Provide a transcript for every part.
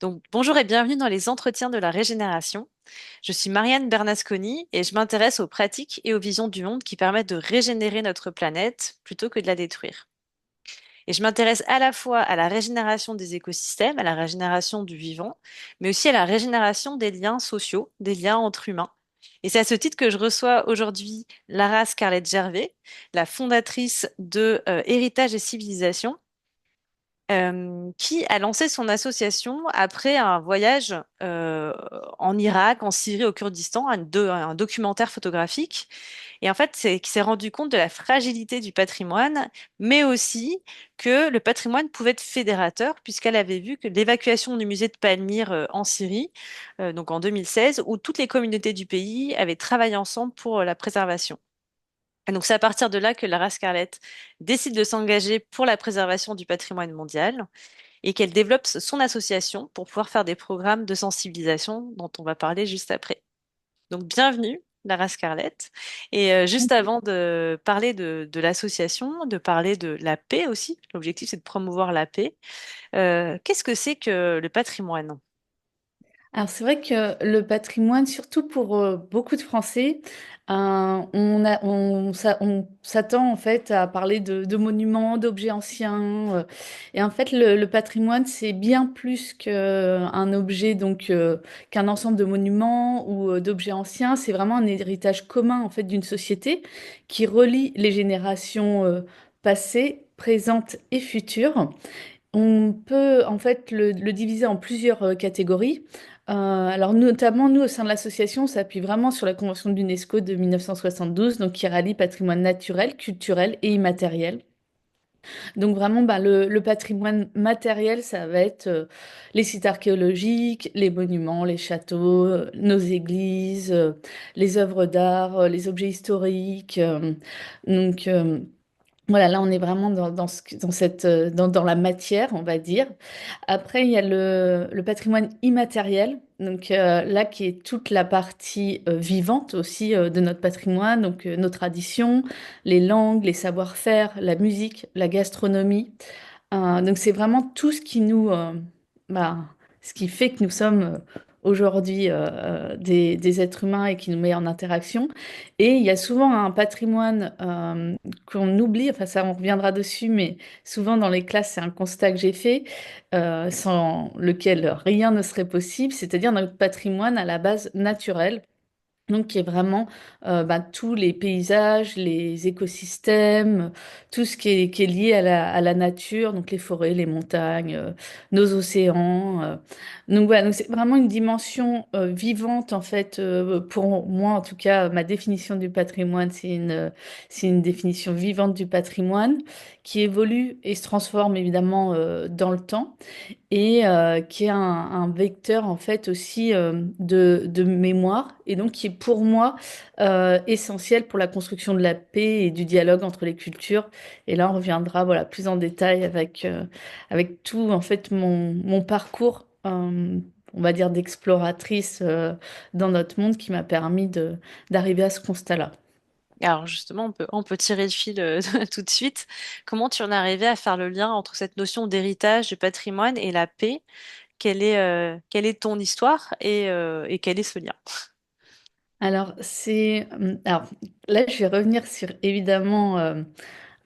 Donc, bonjour et bienvenue dans les entretiens de la régénération. Je suis Marianne Bernasconi et je m'intéresse aux pratiques et aux visions du monde qui permettent de régénérer notre planète plutôt que de la détruire. Et je m'intéresse à la fois à la régénération des écosystèmes, à la régénération du vivant, mais aussi à la régénération des liens sociaux, des liens entre humains. Et c'est à ce titre que je reçois aujourd'hui Lara Scarlett Gervais, la fondatrice de Héritage et Civilisation, qui a lancé son association après un voyage en Irak, en Syrie, au Kurdistan, un documentaire photographique. Et en fait, c'est qui s'est rendu compte de la fragilité du patrimoine, mais aussi que le patrimoine pouvait être fédérateur, puisqu'elle avait vu que l'évacuation du musée de Palmyre en Syrie, donc en 2016, où toutes les communautés du pays avaient travaillé ensemble pour la préservation. Et donc c'est à partir de là que Lara Scarlett décide de s'engager pour la préservation du patrimoine mondial et qu'elle développe son association pour pouvoir faire des programmes de sensibilisation dont on va parler juste après. Donc bienvenue, Lara Scarlett. Et juste avant de parler de l'association, de parler de la paix aussi, l'objectif c'est de promouvoir la paix. Qu'est-ce que c'est que le patrimoine? Alors c'est vrai que le patrimoine, surtout pour beaucoup de Français, on s'attend en fait à parler de monuments, d'objets anciens. Et en fait, le patrimoine, c'est bien plus qu'un objet, qu'un ensemble de monuments ou d'objets anciens. C'est vraiment un héritage commun en fait d'une société qui relie les générations passées, présentes et futures. On peut en fait le diviser en plusieurs catégories. Alors notamment, nous, au sein de l'association, on s'appuie vraiment sur la Convention de l'UNESCO de 1972, donc qui rallie patrimoine naturel, culturel et immatériel. Donc vraiment, bah, le patrimoine matériel, ça va être les sites archéologiques, les monuments, les châteaux, nos églises, les œuvres d'art, les objets historiques. Donc, voilà, là, on est vraiment dans la matière, on va dire. Après, il y a le patrimoine immatériel, là, qui est toute la partie vivante aussi de notre patrimoine, nos traditions, les langues, les savoir-faire, la musique, la gastronomie. Donc, c'est vraiment tout bah, ce qui fait que nous sommes aujourd'hui des êtres humains et qui nous met en interaction. Et il y a souvent un patrimoine qu'on oublie, enfin ça on reviendra dessus, mais souvent dans les classes, c'est un constat que j'ai fait, sans lequel rien ne serait possible, c'est-à-dire notre patrimoine à la base naturel. Donc, qui est vraiment bah, tous les paysages, les écosystèmes, tout ce qui est lié à la nature, donc les forêts, les montagnes, nos océans. Donc, voilà, donc c'est vraiment une dimension vivante, en fait, pour moi, en tout cas, ma définition du patrimoine, c'est une définition vivante du patrimoine qui évolue et se transforme évidemment dans le temps et qui est un vecteur en fait aussi de mémoire et donc qui est pour moi essentiel pour la construction de la paix et du dialogue entre les cultures. Et là, on reviendra voilà, plus en détail avec tout en fait mon parcours, on va dire d'exploratrice dans notre monde qui m'a permis d'arriver à ce constat-là. Alors justement, on peut tirer le fil tout de suite. Comment tu en es arrivé à faire le lien entre cette notion d'héritage, de patrimoine et la paix? Quelle est ton histoire et quel est ce lien? Alors là, je vais revenir sur évidemment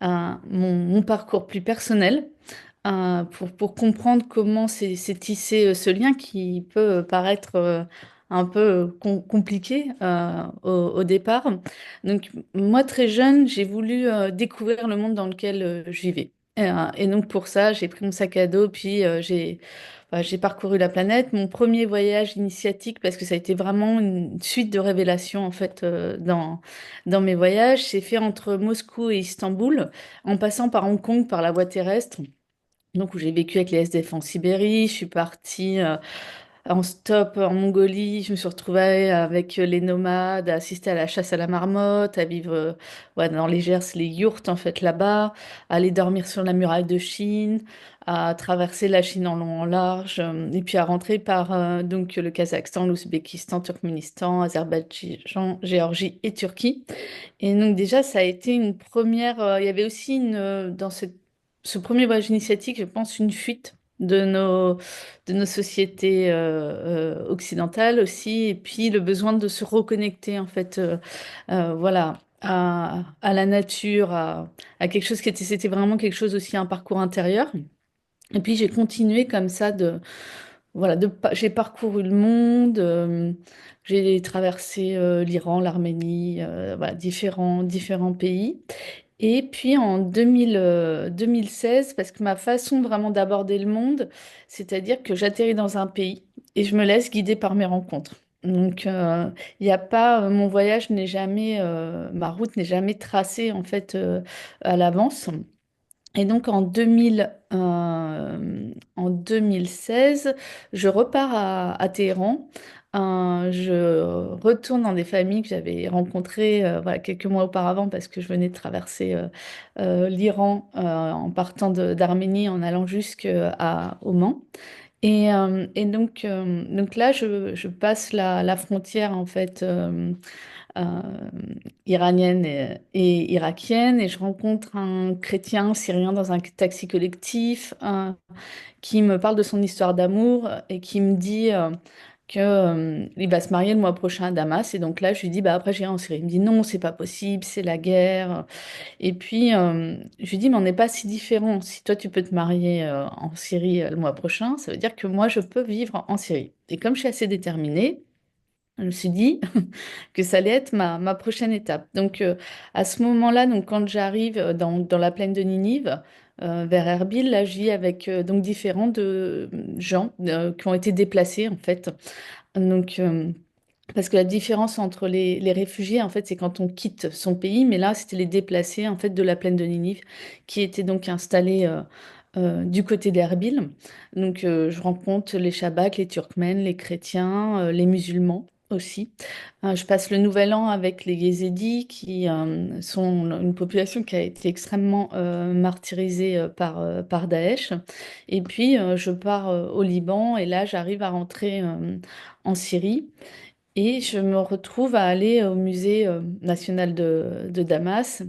mon parcours plus personnel pour comprendre comment c'est tissé ce lien qui peut paraître un peu compliqué au départ. Donc, moi, très jeune, j'ai voulu découvrir le monde dans lequel je vivais. Et donc, pour ça, j'ai pris mon sac à dos, puis j'ai parcouru la planète. Mon premier voyage initiatique, parce que ça a été vraiment une suite de révélations, en fait, dans mes voyages, c'est fait entre Moscou et Istanbul en passant par Hong Kong par la voie terrestre. Donc, où j'ai vécu avec les SDF en Sibérie, je suis partie en stop en Mongolie, je me suis retrouvée avec les nomades, à assister à la chasse à la marmotte, à vivre ouais, dans les Gers, les yourtes en fait là-bas, à aller dormir sur la muraille de Chine, à traverser la Chine en long en large, et puis à rentrer par donc le Kazakhstan, l'Ouzbékistan, Turkménistan, Azerbaïdjan, Géorgie et Turquie. Et donc déjà, ça a été une première. Il y avait aussi ce premier voyage initiatique, je pense, une fuite. de nos sociétés occidentales aussi, et puis le besoin de se reconnecter en fait, voilà, à la nature, à quelque chose c'était vraiment quelque chose aussi, un parcours intérieur. Et puis j'ai continué comme ça voilà, j'ai parcouru le monde, j'ai traversé l'Iran, l'Arménie, voilà, différents pays. Et puis en 2016, parce que ma façon vraiment d'aborder le monde, c'est-à-dire que j'atterris dans un pays et je me laisse guider par mes rencontres. Donc, il n'y a pas, mon voyage n'est jamais, ma route n'est jamais tracée en fait à l'avance. Et donc en 2016, je repars à Téhéran. Je retourne dans des familles que j'avais rencontrées voilà, quelques mois auparavant parce que je venais de traverser l'Iran en partant d'Arménie en allant jusqu'à Oman. Donc là, je passe la frontière en fait. Euh, Iranienne et irakienne, et je rencontre un chrétien syrien dans un taxi collectif qui me parle de son histoire d'amour et qui me dit que il va se marier le mois prochain à Damas. Et donc là, je lui dis, bah après j'irai en Syrie. Il me dit non, c'est pas possible, c'est la guerre. Et puis je lui dis, mais on n'est pas si différents. Si toi tu peux te marier en Syrie le mois prochain, ça veut dire que moi je peux vivre en Syrie. Et comme je suis assez déterminée, je me suis dit que ça allait être ma prochaine étape. Donc, à ce moment-là, donc, quand j'arrive dans la plaine de Ninive, vers Erbil, là, je vis avec donc différents gens qui ont été déplacés, en fait. Donc, parce que la différence entre les réfugiés, en fait, c'est quand on quitte son pays, mais là, c'était les déplacés, en fait, de la plaine de Ninive, qui étaient donc installés du côté d'Erbil. Donc, je rencontre les Shabaks, les Turkmènes, les chrétiens, les musulmans aussi. Je passe le nouvel an avec les Yézidis, qui sont une population qui a été extrêmement martyrisée par Daesh. Et puis, je pars au Liban, et là, j'arrive à rentrer en Syrie. Et je me retrouve à aller au musée national de Damas.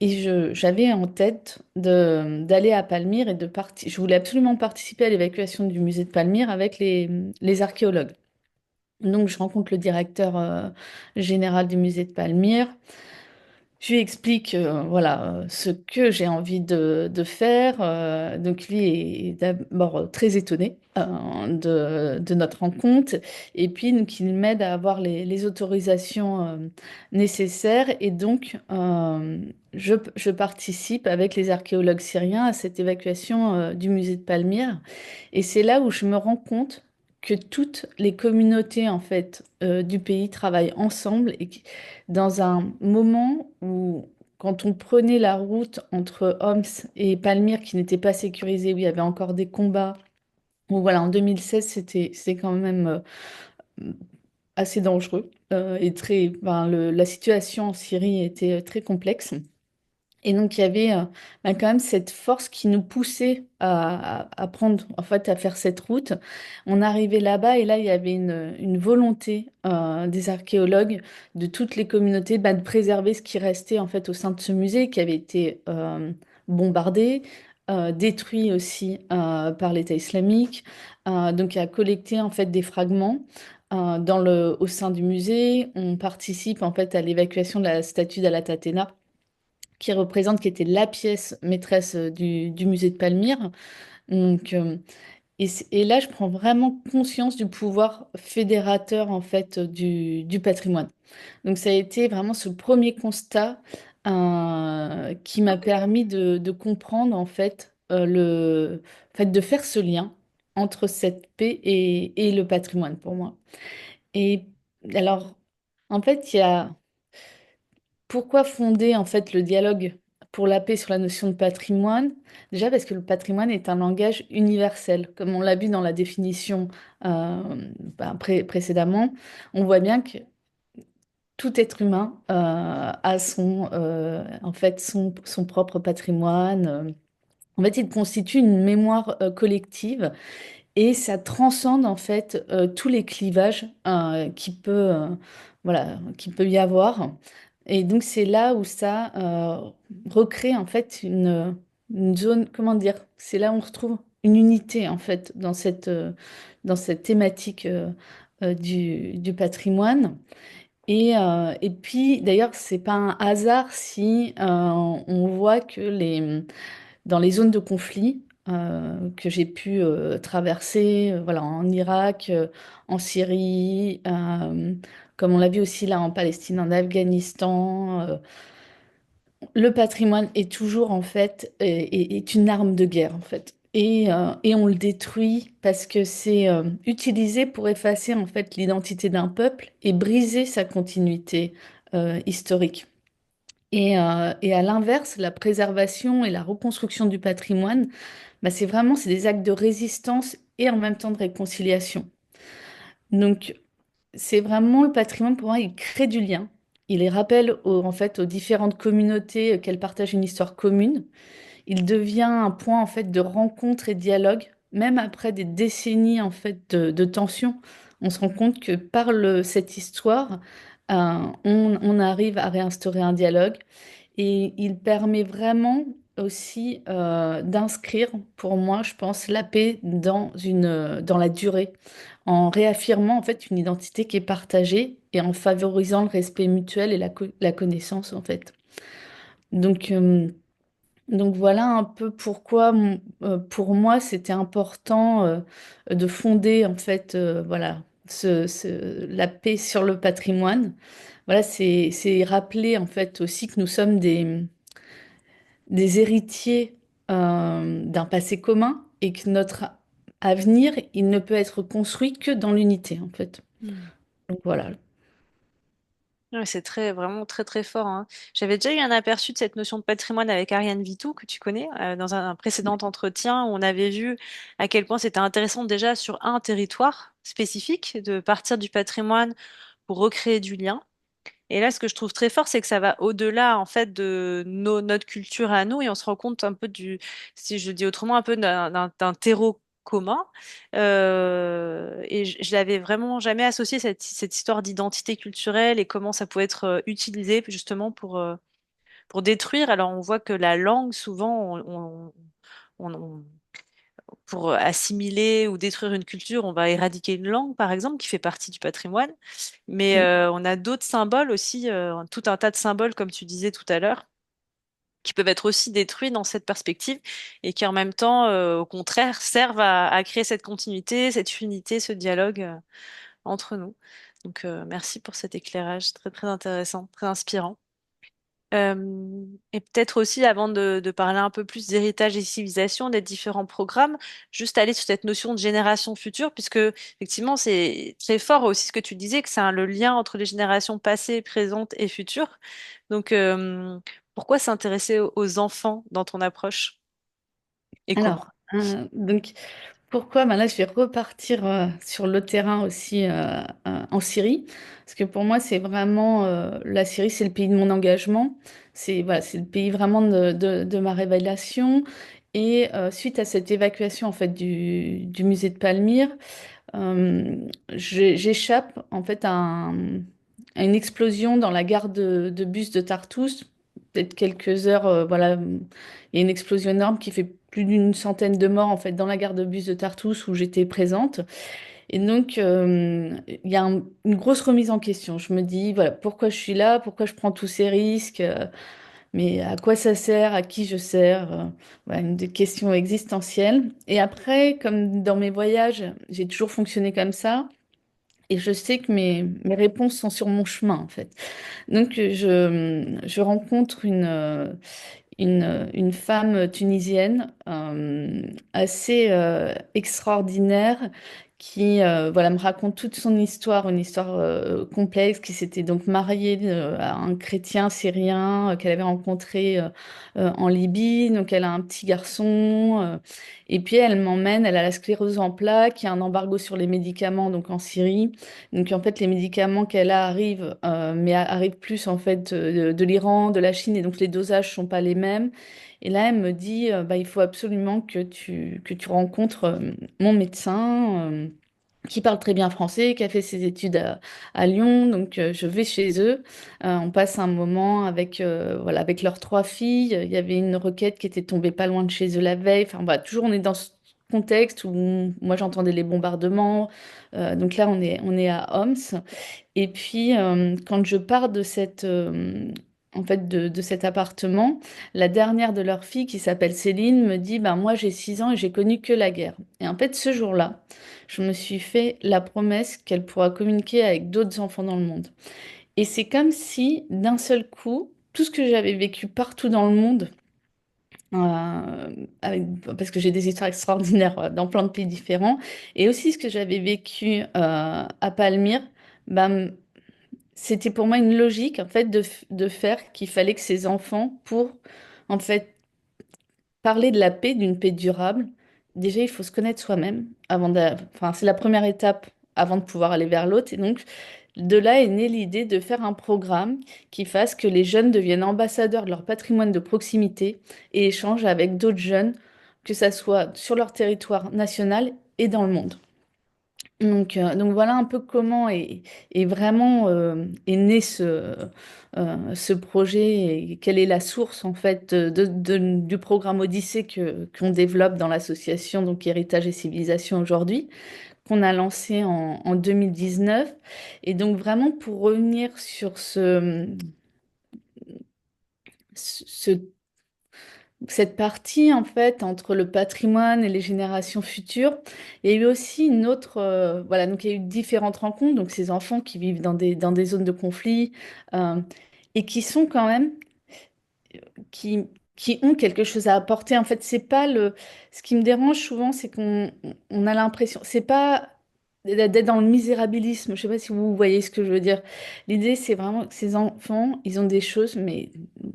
Et j'avais en tête d'aller à Palmyre et de partir. Je voulais absolument participer à l'évacuation du musée de Palmyre avec les archéologues. Donc, je rencontre le directeur général du musée de Palmyre. Je lui explique voilà, ce que j'ai envie de faire. Donc lui est d'abord très étonné de notre rencontre. Et puis donc, il m'aide à avoir les autorisations nécessaires. Et donc je participe avec les archéologues syriens à cette évacuation du musée de Palmyre. Et c'est là où je me rends compte que toutes les communautés en fait du pays travaillent ensemble et dans un moment où, quand on prenait la route entre Homs et Palmyre, qui n'était pas sécurisée, où il y avait encore des combats, où voilà, en 2016, c'est quand même assez dangereux et très, ben, la situation en Syrie était très complexe. Et donc, il y avait quand même cette force qui nous poussait à prendre, en fait, à faire cette route. On arrivait là-bas et là, il y avait une volonté des archéologues de toutes les communautés bah, de préserver ce qui restait, en fait, au sein de ce musée qui avait été bombardé, détruit aussi par l'État islamique. Donc, il a collecté, en fait, des fragments. Au sein du musée, on participe en fait à l'évacuation de la statue d'Alatatena qui était la pièce maîtresse du musée de Palmyre. Donc, et là, je prends vraiment conscience du pouvoir fédérateur en fait du patrimoine. Donc, ça a été vraiment ce premier constat qui m'a permis de comprendre en fait en fait de faire ce lien entre cette paix et le patrimoine pour moi. Et alors, en fait, il y a pourquoi fonder en fait le dialogue pour la paix sur la notion de patrimoine? Déjà parce que le patrimoine est un langage universel, comme on l'a vu dans la définition précédemment. On voit bien que tout être humain a en fait son propre patrimoine. En fait, il constitue une mémoire collective et ça transcende en fait tous les clivages voilà, qui peut y avoir. Et donc c'est là où ça recrée en fait une zone, comment dire, c'est là où on retrouve une unité en fait dans cette thématique du patrimoine. Et puis d'ailleurs, c'est pas un hasard si on voit que dans les zones de conflit que j'ai pu traverser, voilà, en Irak, en Syrie, comme on l'a vu aussi là en Palestine, en Afghanistan, le patrimoine est toujours en fait est une arme de guerre en fait. Et on le détruit parce que c'est utilisé pour effacer en fait l'identité d'un peuple et briser sa continuité historique. Et à l'inverse, la préservation et la reconstruction du patrimoine, bah, c'est des actes de résistance et en même temps de réconciliation. Donc c'est vraiment le patrimoine pour moi, il crée du lien. Il les rappelle en fait aux différentes communautés qu'elles partagent une histoire commune. Il devient un point en fait de rencontre et de dialogue, même après des décennies en fait de tension. On se rend compte que cette histoire, on arrive à réinstaurer un dialogue et il permet vraiment aussi d'inscrire, pour moi, je pense, la paix dans la durée, en réaffirmant en fait une identité qui est partagée et en favorisant le respect mutuel et la connaissance en fait. Donc, euh, donc voilà un peu pourquoi pour moi c'était important de fonder en fait voilà la paix sur le patrimoine. Voilà, c'est rappeler en fait aussi que nous sommes des héritiers d'un passé commun et que notre avenir, il ne peut être construit que dans l'unité en fait. Hmm. Donc voilà. Ouais, c'est vraiment très très fort, hein. J'avais déjà eu un aperçu de cette notion de patrimoine avec Ariane Vitou, que tu connais, dans un précédent entretien où on avait vu à quel point c'était intéressant déjà sur un territoire spécifique de partir du patrimoine pour recréer du lien. Et là, ce que je trouve très fort, c'est que ça va au-delà, en fait, de notre culture à nous, et on se rend compte un peu si je dis autrement, un peu d'un terreau commun. Et je l'avais vraiment jamais associé cette histoire d'identité culturelle et comment ça pouvait être utilisé justement pour détruire. Alors, on voit que la langue, souvent, on- pour assimiler ou détruire une culture, on va éradiquer une langue, par exemple, qui fait partie du patrimoine. Mais Mm. on a d'autres symboles aussi, tout un tas de symboles, comme tu disais tout à l'heure, qui peuvent être aussi détruits dans cette perspective et qui en même temps, au contraire, servent à créer cette continuité, cette unité, ce dialogue entre nous. Donc, merci pour cet éclairage très, très intéressant, très inspirant. Et peut-être aussi, avant de parler un peu plus d'héritage et civilisation, des différents programmes, juste aller sur cette notion de génération future, puisque effectivement, c'est très fort aussi ce que tu disais, que c'est le lien entre les générations passées, présentes et futures. Donc, pourquoi s'intéresser aux enfants dans ton approche et comment? Alors, donc pourquoi? Ben là, je vais repartir sur le terrain aussi en Syrie, parce que pour moi, c'est vraiment la Syrie, c'est le pays de mon engagement, c'est voilà, c'est le pays vraiment de ma révélation. Et suite à cette évacuation en fait du musée de Palmyre, j'échappe en fait à une explosion dans la gare de bus de Tartous. Peut-être quelques heures, voilà, il y a une explosion énorme qui fait plus d'une centaine de morts en fait dans la gare de bus de Tartous où j'étais présente. Et donc il y a une grosse remise en question. Je me dis voilà pourquoi je suis là, pourquoi je prends tous ces risques, mais à quoi ça sert, à qui je sers, voilà, une des questions existentielles. Et après, comme dans mes voyages, j'ai toujours fonctionné comme ça. Et je sais que mes réponses sont sur mon chemin, en fait. Donc, je rencontre une femme tunisienne assez extraordinaire qui voilà, me raconte toute son histoire, une histoire complexe, qui s'était donc mariée à un chrétien syrien qu'elle avait rencontré en Libye. Donc elle a un petit garçon. Et puis elle m'emmène, elle a la sclérose en plaques, il y a un embargo sur les médicaments donc en Syrie. Donc en fait les médicaments qu'elle a arrivent, mais arrivent plus en fait de l'Iran, de la Chine, et donc les dosages sont pas les mêmes. Et là elle me dit, bah, il faut absolument que tu rencontres mon médecin. qui parle très bien français, qui a fait ses études à Lyon. Donc, je vais chez eux. On passe un moment avec, voilà, avec leurs trois filles. Il y avait une requête qui était tombée pas loin de chez eux la veille. Enfin, voilà, toujours on est dans ce contexte où moi j'entendais les bombardements. Donc là, on est à Homs. Et puis, quand je pars de en fait, de cet appartement, la dernière de leurs filles, qui s'appelle Céline, me dit, bah, moi j'ai 6 ans et j'ai connu que la guerre. Et en fait, ce jour-là, je me suis fait la promesse qu'elle pourra communiquer avec d'autres enfants dans le monde. Et c'est comme si, d'un seul coup, tout ce que j'avais vécu partout dans le monde, parce que j'ai des histoires extraordinaires dans plein de pays différents, et aussi ce que j'avais vécu à Palmyre, bah, c'était pour moi une logique en fait de faire qu'il fallait que ces enfants, pour en fait parler de la paix, d'une paix durable, déjà il faut se connaître soi-même enfin c'est la première étape avant de pouvoir aller vers l'autre. Et donc de là est née l'idée de faire un programme qui fasse que les jeunes deviennent ambassadeurs de leur patrimoine de proximité et échangent avec d'autres jeunes, que ça soit sur leur territoire national et dans le monde. Donc voilà un peu comment est vraiment est né ce projet et quelle est la source en fait du programme Odyssée qu'on développe dans l'association donc Héritage et Civilisation aujourd'hui, qu'on a lancé en 2019. Et donc vraiment pour revenir sur ce cette partie, en fait, entre le patrimoine et les générations futures, il y a eu aussi une autre, voilà, donc il y a eu différentes rencontres, donc ces enfants qui vivent dans des zones de conflit, euh, et qui sont quand même, qui, qui ont quelque chose à apporter. En fait, c'est pas ce qui me dérange souvent, c'est on a l'impression, c'est pas d'être dans le misérabilisme. Je sais pas si vous voyez ce que je veux dire. L'idée, c'est vraiment que ces enfants, ils ont des choses, mais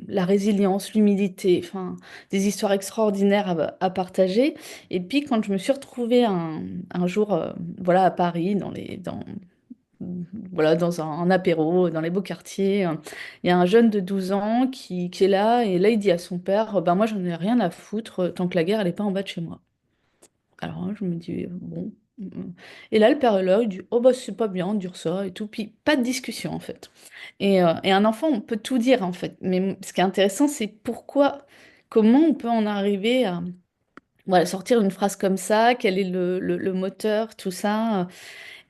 la résilience, l'humilité, enfin, des histoires extraordinaires à partager. Et puis, quand je me suis retrouvée un jour, voilà, à Paris, voilà, dans un apéro, dans les beaux quartiers, il y a un jeune de 12 ans qui est là, et là, il dit à son père, ben moi, j'en ai rien à foutre tant que la guerre, elle n'est pas en bas de chez moi. Alors, je me dis, bon. Et là, le père est là, il dit, oh, bah, c'est pas bien de dire ça et tout. Puis, pas de discussion, en fait. Et un enfant, on peut tout dire, en fait. Mais ce qui est intéressant, c'est comment on peut en arriver à voilà, sortir une phrase comme ça, quel est le moteur, tout ça.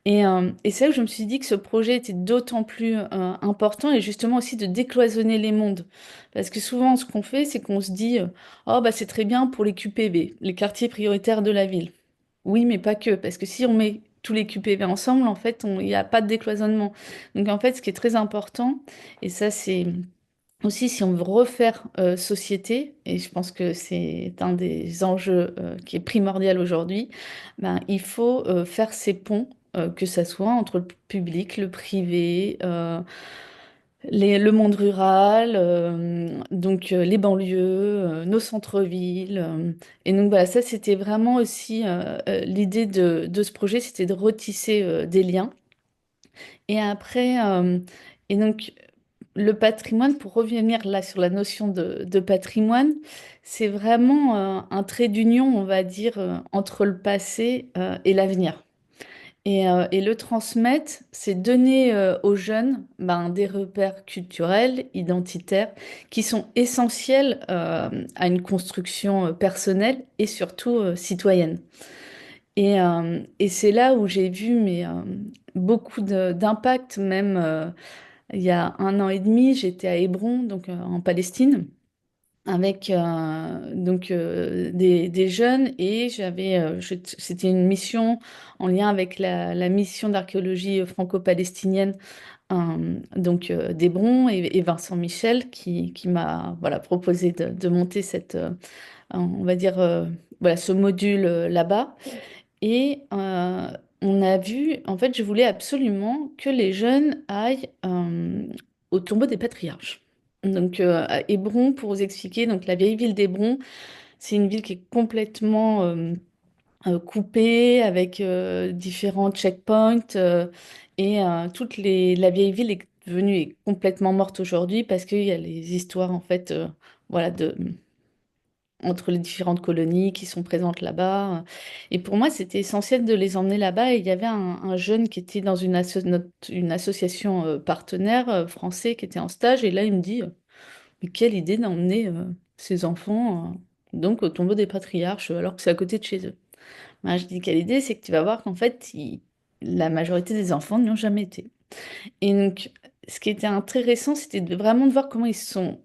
Et c'est là que je me suis dit que ce projet était d'autant plus important, et justement aussi de décloisonner les mondes. Parce que souvent, ce qu'on fait, c'est qu'on se dit, oh, bah, c'est très bien pour les QPV, les quartiers prioritaires de la ville. Oui, mais pas que, parce que si on met tous les QPV ensemble, en fait, il n'y a pas de décloisonnement. Donc, en fait, ce qui est très important, et ça, c'est aussi si on veut refaire société, et je pense que c'est un des enjeux qui est primordial aujourd'hui, ben, il faut faire ces ponts, que ça soit entre le public, le privé, le monde rural, les banlieues, nos centres-villes. Et donc voilà, ça c'était vraiment aussi l'idée de ce projet, c'était de retisser des liens. Et après, et donc le patrimoine, pour revenir là sur la notion de patrimoine, c'est vraiment un trait d'union, on va dire, entre le passé et l'avenir. Et le transmettre, c'est donner aux jeunes ben, des repères culturels, identitaires, qui sont essentiels à une construction personnelle et surtout citoyenne. Et c'est là où j'ai vu beaucoup d'impact, même il y a 1 an et demi, j'étais à Hébron, donc en Palestine, avec des jeunes, et c'était une mission en lien avec la mission d'archéologie franco-palestinienne d'Hébron, et Vincent Michel qui m'a voilà, proposé de monter on va dire, voilà, ce module là-bas. Et on a vu, en fait, je voulais absolument que les jeunes aillent au tombeau des patriarches. Donc, à Hébron, pour vous expliquer, donc la vieille ville d'Hébron, c'est une ville qui est complètement coupée avec différents checkpoints, et la vieille ville est complètement morte aujourd'hui parce qu'il y a les histoires, en fait, voilà, entre les différentes colonies qui sont présentes là-bas. Et pour moi, c'était essentiel de les emmener là-bas. Et il y avait un jeune qui était dans une association partenaire français qui était en stage. Et là, il me dit, mais quelle idée d'emmener ces enfants donc au tombeau des patriarches alors que c'est à côté de chez eux. Ben, je dis, quelle idée, c'est que tu vas voir qu'en fait, la majorité des enfants n'y ont jamais été. Et donc, ce qui était intéressant, c'était vraiment de voir comment ils sont,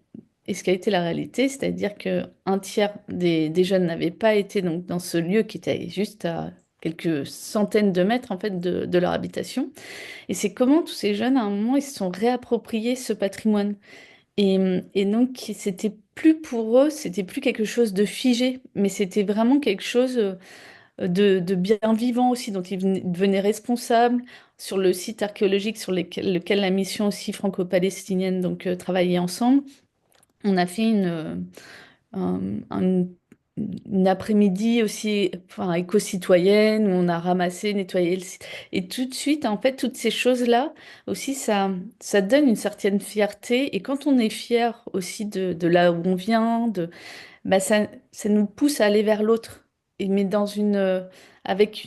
et ce qui a été la réalité, c'est-à-dire que un tiers des jeunes n'avaient pas été donc, dans ce lieu qui était juste à quelques centaines de mètres en fait de leur habitation. Et c'est comment tous ces jeunes, à un moment, ils se sont réappropriés ce patrimoine. Et donc, c'était plus pour eux, c'était plus quelque chose de figé, mais c'était vraiment quelque chose de bien vivant aussi, dont ils devenaient responsables sur le site archéologique sur lequel la mission aussi franco-palestinienne donc travaillait ensemble. On a fait un- un- une après-midi aussi enfin, éco-citoyenne où on a ramassé, nettoyé le site. Et tout de suite, en fait, toutes ces choses-là aussi, ça donne une certaine fierté. Et quand on est fier aussi de là où on vient, bah ça nous pousse à aller vers l'autre. Et mais dans avec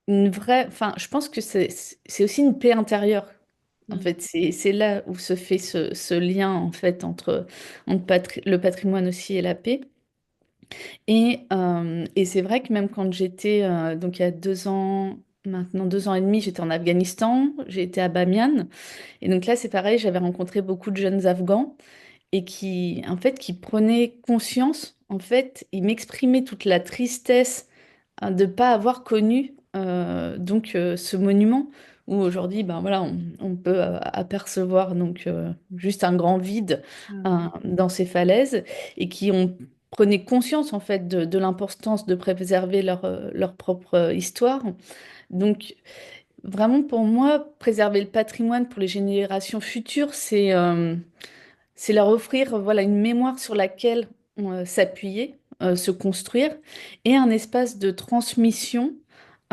une vraie, enfin, je pense que c'est aussi une paix intérieure. En Mm. fait, c'est là où se fait ce lien en fait entre le patrimoine aussi et la paix. Et c'est vrai que même quand j'étais, donc il y a 2 ans, maintenant 2 ans et demi, j'étais en Afghanistan, j'ai été à Bamiyan. Et donc là, c'est pareil, j'avais rencontré beaucoup de jeunes Afghans et en fait, qui prenaient conscience, en fait, ils m'exprimaient toute la tristesse de ne pas avoir connu ce monument où aujourd'hui, ben voilà, on peut apercevoir donc juste un grand vide Mm. dans ces falaises et qui ont prenaient conscience en fait de l'importance de préserver leur propre histoire. Donc vraiment pour moi, préserver le patrimoine pour les générations futures, c'est leur offrir voilà, une mémoire sur laquelle s'appuyer, se construire, et un espace de transmission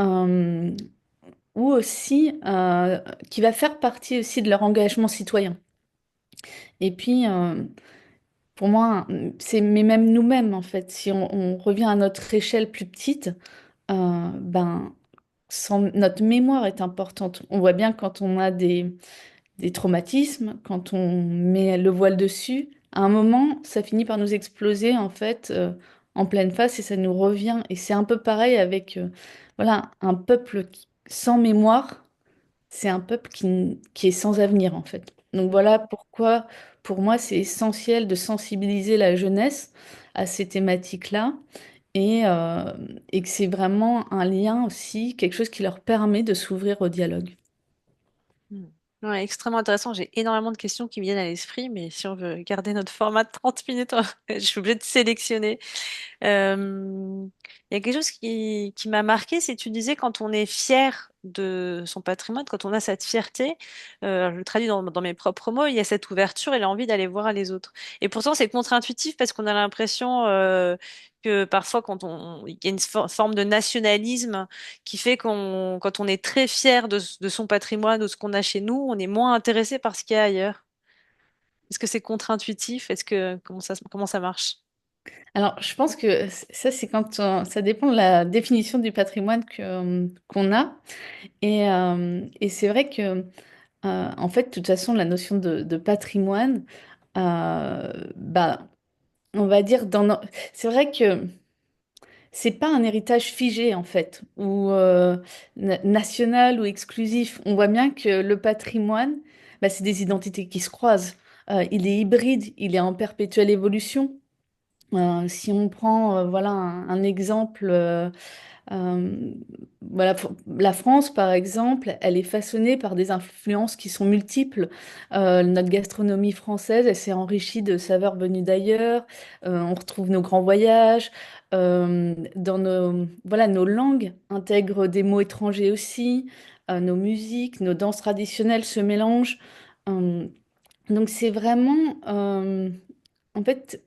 euh, ou aussi qui va faire partie aussi de leur engagement citoyen. Et puis, pour moi, mais même nous-mêmes, en fait, si on revient à notre échelle plus petite, ben, notre mémoire est importante. On voit bien quand on a des traumatismes, quand on met le voile dessus, à un moment, ça finit par nous exploser en fait en pleine face et ça nous revient. Et c'est un peu pareil avec voilà, un peuple sans mémoire, c'est un peuple qui est sans avenir en fait. Donc voilà pourquoi pour moi c'est essentiel de sensibiliser la jeunesse à ces thématiques-là et et que c'est vraiment un lien aussi, quelque chose qui leur permet de s'ouvrir au dialogue. Mm. Ouais, extrêmement intéressant. J'ai énormément de questions qui me viennent à l'esprit, mais si on veut garder notre format de 30 minutes, je suis obligée de sélectionner. Il y a quelque chose qui m'a marqué, c'est que tu disais quand on est fier de son patrimoine, quand on a cette fierté, je le traduis dans mes propres mots, il y a cette ouverture et l'envie d'aller voir les autres. Et pourtant, c'est contre-intuitif parce qu'on a l'impression que parfois, il y a une forme de nationalisme qui fait quand on est très fier de son patrimoine, de ce qu'on a chez nous, on est moins intéressé par ce qu'il y a ailleurs. Est-ce que c'est contre-intuitif? Comment ça marche? Alors, je pense que ça, c'est ça dépend de la définition du patrimoine qu'on a. Et c'est vrai que, en fait, de toute façon, la notion de patrimoine, bah, on va dire c'est vrai que c'est pas un héritage figé, en fait, ou national ou exclusif. On voit bien que le patrimoine, bah, c'est des identités qui se croisent. Il est hybride, il est en perpétuelle évolution. Si on prend voilà un exemple, euh, voilà, la France par exemple, elle est façonnée par des influences qui sont multiples. Notre gastronomie française, elle s'est enrichie de saveurs venues d'ailleurs. On retrouve nos grands voyages. Dans voilà, nos langues intègrent des mots étrangers aussi. Nos musiques, nos danses traditionnelles se mélangent. Euh, donc c'est vraiment, en fait,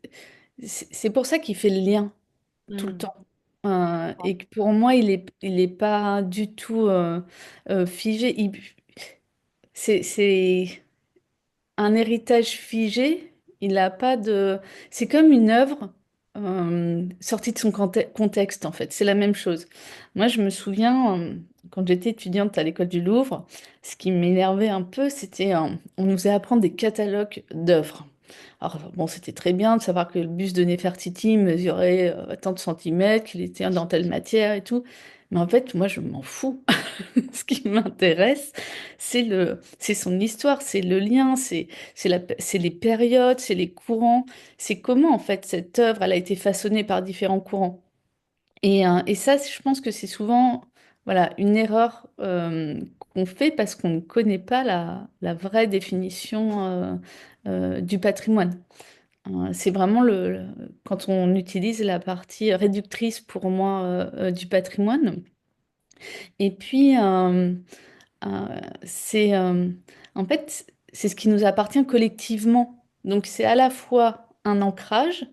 c'est pour ça qu'il fait le lien tout le Hmm. temps. Et que pour moi, il est pas du tout figé. C'est un héritage figé. Il n'a pas de. C'est comme une œuvre. sorti de son contexte, en fait. C'est la même chose. Moi, je me souviens, quand j'étais étudiante à l'école du Louvre, ce qui m'énervait un peu, c'était, on nous faisait apprendre des catalogues d'œuvres. Alors, bon, c'était très bien de savoir que le buste de Néfertiti mesurait tant de centimètres, qu'il était dans telle matière et tout. Mais en fait, moi, je m'en fous. Ce qui m'intéresse, c'est son histoire, c'est le lien, c'est les périodes, c'est les courants, c'est comment en fait cette œuvre elle a été façonnée par différents courants. Et ça, je pense que c'est souvent voilà une erreur qu'on fait parce qu'on ne connaît pas la vraie définition du patrimoine. C'est vraiment quand on utilise la partie réductrice pour moi du patrimoine. Et puis, c'est en fait, c'est ce qui nous appartient collectivement. Donc c'est à la fois un ancrage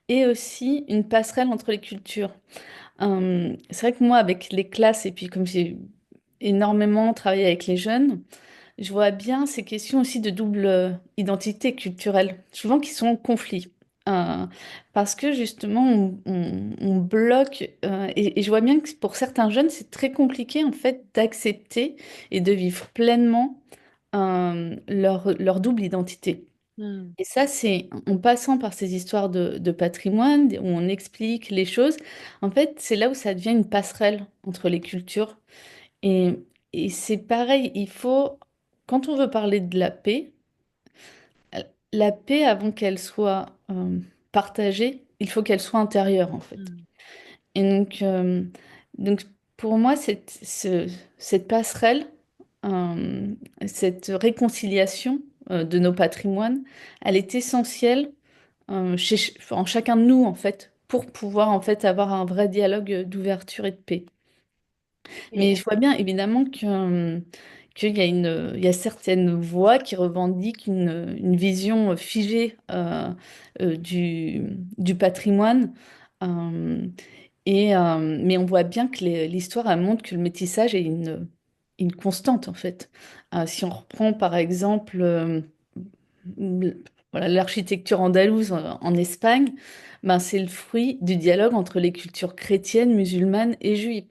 et aussi une passerelle entre les cultures. C'est vrai que moi, avec les classes, et puis comme j'ai énormément travaillé avec les jeunes, je vois bien ces questions aussi de double identité culturelle, souvent qui sont en conflit. Euh, Parce que justement, on bloque, et je vois bien que pour certains jeunes, c'est très compliqué en fait d'accepter et de vivre pleinement leur double identité. Hmm. Et ça, c'est en passant par ces histoires de patrimoine, où on explique les choses, en fait, c'est là où ça devient une passerelle entre les cultures. Et, et c'est pareil, quand on veut parler de la paix, avant qu'elle soit partagée, il faut qu'elle soit intérieure, en fait. Hmm. Et donc pour moi, cette passerelle, euh, cette réconciliation de nos patrimoines, elle est essentielle en chacun de nous, en fait, pour pouvoir, en fait, avoir un vrai dialogue d'ouverture et de paix. Mais Et- je vois bien évidemment qu'il y a il y a certaines voix qui revendiquent une vision figée du patrimoine. Euh, mais on voit bien que l'histoire elle montre que le métissage est une constante en fait. Si on reprend par exemple voilà, l'architecture andalouse en Espagne, ben, c'est le fruit du dialogue entre les cultures chrétiennes, musulmanes et juives.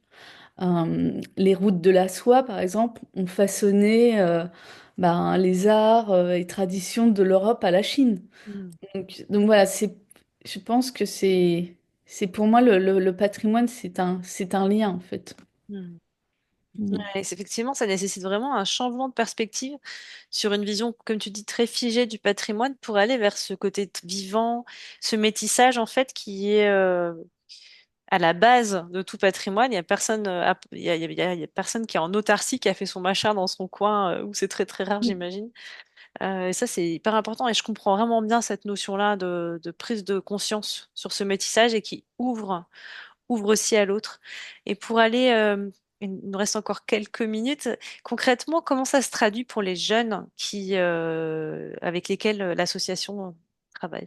Les routes de la soie, par exemple, ont façonné ben, les arts et traditions de l'Europe à la Chine. Hmm. Donc voilà, je pense que c'est pour moi le patrimoine, c'est un lien en fait. Hmm. Ouais, Mm. effectivement, ça nécessite vraiment un changement de perspective sur une vision, comme tu dis, très figée du patrimoine pour aller vers ce côté vivant, ce métissage en fait qui est à la base de tout patrimoine. Il y a personne, il y a personne qui est en autarcie, qui a fait son machin dans son coin, où c'est très très rare, j'imagine. Et ça, c'est hyper important et je comprends vraiment bien cette notion-là de prise de conscience sur ce métissage et qui ouvre aussi à l'autre. Et pour aller, il nous reste encore quelques minutes. Concrètement, comment ça se traduit pour les jeunes avec lesquels l'association travaille?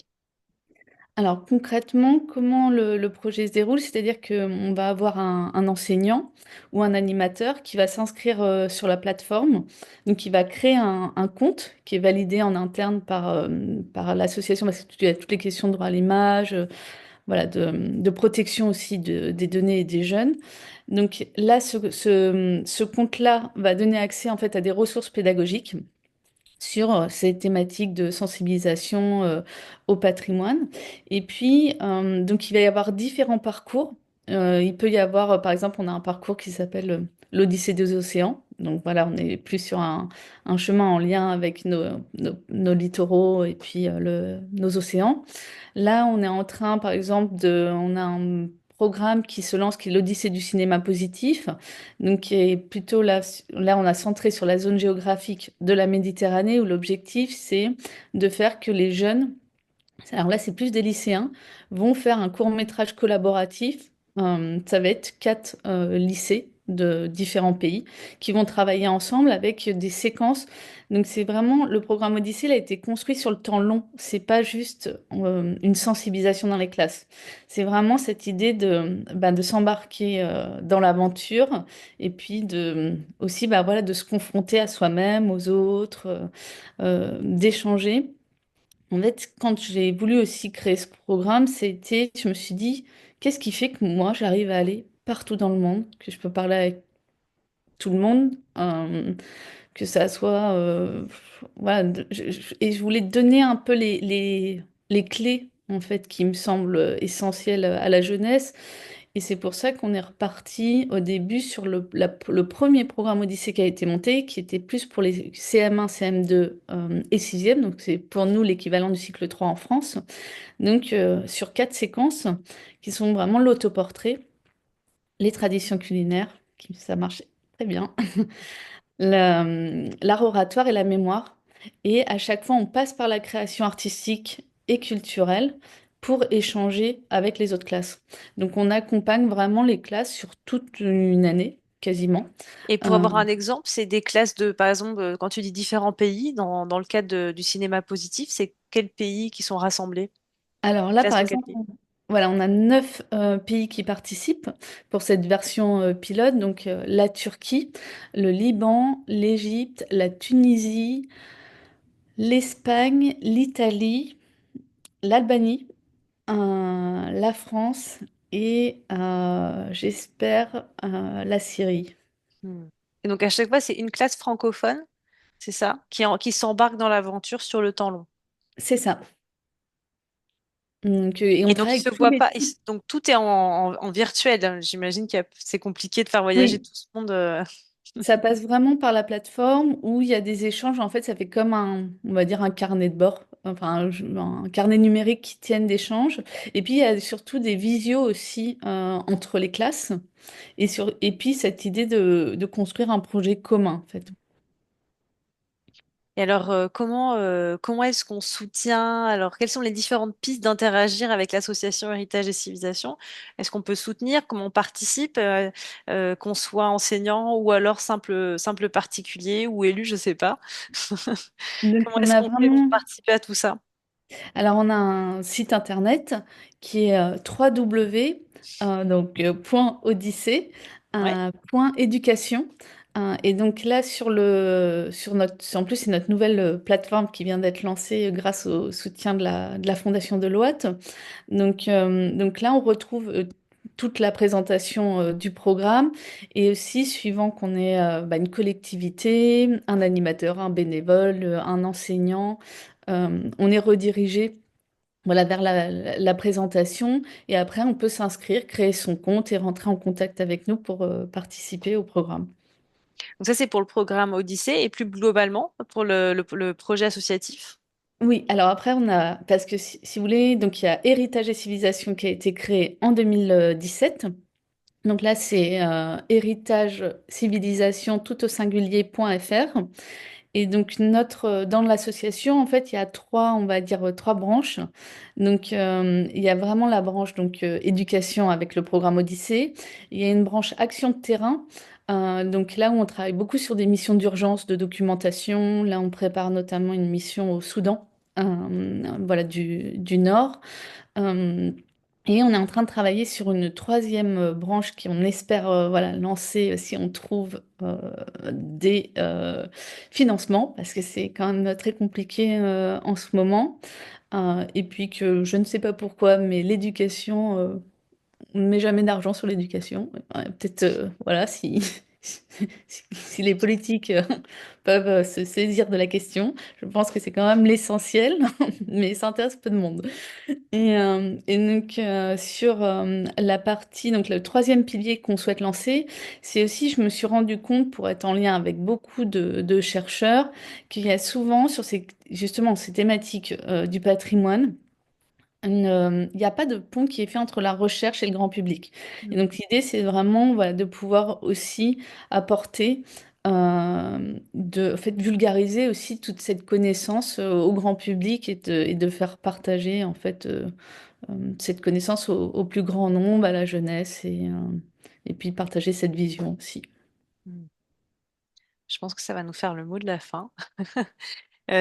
Alors concrètement, comment le projet se déroule? C'est-à-dire qu'on va avoir un enseignant ou un animateur qui va s'inscrire sur la plateforme, donc qui va créer un compte qui est validé en interne par l'association, parce qu'il y a toutes les questions de droit à l'image, voilà, de protection aussi des données et des jeunes. Donc là, ce compte-là va donner accès en fait à des ressources pédagogiques sur ces thématiques de sensibilisation au patrimoine. Et puis, donc, il va y avoir différents parcours. Il peut y avoir, par exemple, on a un parcours qui s'appelle l'Odyssée des océans. Donc voilà, on est plus sur un chemin en lien avec nos littoraux et puis nos océans. Là, on est en train, par exemple, on a un programme qui se lance, qui est l'Odyssée du cinéma positif, donc qui est plutôt là, on a centré sur la zone géographique de la Méditerranée, où l'objectif, c'est de faire que les jeunes, alors là, c'est plus des lycéens, vont faire un court-métrage collaboratif. Ça va être quatre lycées de différents pays qui vont travailler ensemble avec des séquences. Donc c'est vraiment le programme Odyssée, il a été construit sur le temps long. C'est pas juste une sensibilisation dans les classes. C'est vraiment cette idée de s'embarquer dans l'aventure et puis aussi voilà, de se confronter à soi-même, aux autres, d'échanger. En fait, quand j'ai voulu aussi créer ce programme, je me suis dit, qu'est-ce qui fait que moi, j'arrive à aller partout dans le monde, que je peux parler avec tout le monde, que ça soit, voilà, et je voulais donner un peu les clés, en fait, qui me semblent essentielles à la jeunesse. Et c'est pour ça qu'on est reparti au début sur le premier programme Odyssée qui a été monté, qui était plus pour les CM1, CM2 et 6e. Donc c'est pour nous l'équivalent du cycle 3 en France. Donc sur 4 séquences qui sont vraiment l'autoportrait, les traditions culinaires, ça marche très bien, l'art oratoire et la mémoire. Et à chaque fois, on passe par la création artistique et culturelle pour échanger avec les autres classes. Donc, on accompagne vraiment les classes sur toute une année, quasiment. Et pour Euh, avoir un exemple, c'est des classes de, par exemple, quand tu dis différents pays, dans le cadre du cinéma positif, c'est quels pays qui sont rassemblés? alors là, Classe par de quel exemple, pays? voilà, on a 9 pays qui participent pour cette version pilote. Donc, la Turquie, le Liban, l'Égypte, la Tunisie, l'Espagne, l'Italie, l'Albanie, la France et j'espère la Syrie. Hmm. Et donc à chaque fois, c'est une classe francophone, c'est ça, qui s'embarque dans l'aventure sur le temps long. C'est ça. Donc, et Et on donc ils travaille se avec tous voient les pas. types. Donc tout est en virtuel, hein. J'imagine c'est compliqué de faire voyager Oui, tout ce monde. ça passe vraiment par la plateforme où il y a des échanges. En fait, ça fait comme on va dire un carnet de bord, enfin un carnet numérique qui tiennent d'échanges. Et puis il y a surtout des visios aussi entre les classes. Et puis cette idée de construire un projet commun, en fait. Et alors, comment est-ce qu'on soutient? Alors, quelles sont les différentes pistes d'interagir avec l'association Héritage et Civilisation? Est-ce qu'on peut soutenir? Comment on participe? Qu'on soit enseignant ou alors simple particulier ou élu, je sais pas. Donc Comment on est-ce a qu'on fait pour vraiment. participer à tout ça? Alors, on a un site internet qui est www, point Odyssée, Ouais. point éducation. Et donc là, en plus, c'est notre nouvelle plateforme qui vient d'être lancée grâce au soutien de la Fondation Deloitte. Donc là, on retrouve toute la présentation du programme et aussi, suivant qu'on est une collectivité, un animateur, un bénévole, un enseignant, on est redirigé voilà, vers la présentation et après, on peut s'inscrire, créer son compte et rentrer en contact avec nous pour participer au programme. Donc ça, c'est pour le programme Odyssée et plus globalement pour le projet associatif. Oui, alors après, parce que si vous voulez, donc il y a Héritage et Civilisation qui a été créé en 2017. Donc là, c'est héritage civilisation tout au singulier.fr. Et donc, dans l'association, en fait, il y a trois, on va dire, trois branches. Donc, il y a vraiment la branche donc, éducation avec le programme Odyssée. Il y a une branche action de terrain. Donc là où on travaille beaucoup sur des missions d'urgence, de documentation. Là, on prépare notamment une mission au Soudan, voilà, du Nord. Euh, et on est en train de travailler sur une troisième branche qui, on espère, voilà, lancer si on trouve des financements, parce que c'est quand même très compliqué en ce moment. Et puis que je ne sais pas pourquoi, mais l'éducation, on ne met jamais d'argent sur l'éducation. Ouais, peut-être, voilà, si les politiques peuvent se saisir de la question, je pense que c'est quand même l'essentiel, mais ça intéresse peu de monde. Et donc, sur la partie, donc le troisième pilier qu'on souhaite lancer, c'est aussi, je me suis rendu compte, pour être en lien avec beaucoup de chercheurs, qu'il y a souvent sur justement ces thématiques du patrimoine, il n'y a pas de pont qui est fait entre la recherche et le grand public. Et donc l'idée, c'est vraiment voilà, de pouvoir aussi apporter, en fait, vulgariser aussi toute cette connaissance au grand public et de faire partager en fait cette connaissance au plus grand nombre, à la jeunesse et puis partager cette vision aussi. Mm. Je pense que ça va nous faire le mot de la fin.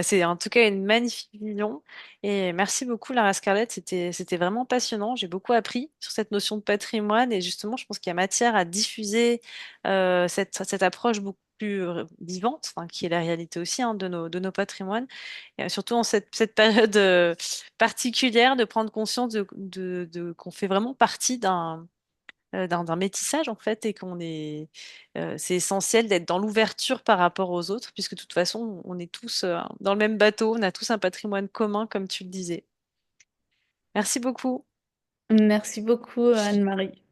C'est en tout cas une magnifique vision. Et merci beaucoup, Lara Scarlett. C'était vraiment passionnant. J'ai beaucoup appris sur cette notion de patrimoine. Et justement, je pense qu'il y a matière à diffuser cette approche beaucoup plus vivante, enfin, qui est la réalité aussi hein, de nos patrimoines. Et surtout en cette période particulière, de prendre conscience qu'on fait vraiment partie d'un métissage en fait et c'est essentiel d'être dans l'ouverture par rapport aux autres puisque de toute façon on est tous dans le même bateau, on a tous un patrimoine commun comme tu le disais. Merci beaucoup. Merci beaucoup, Anne-Marie.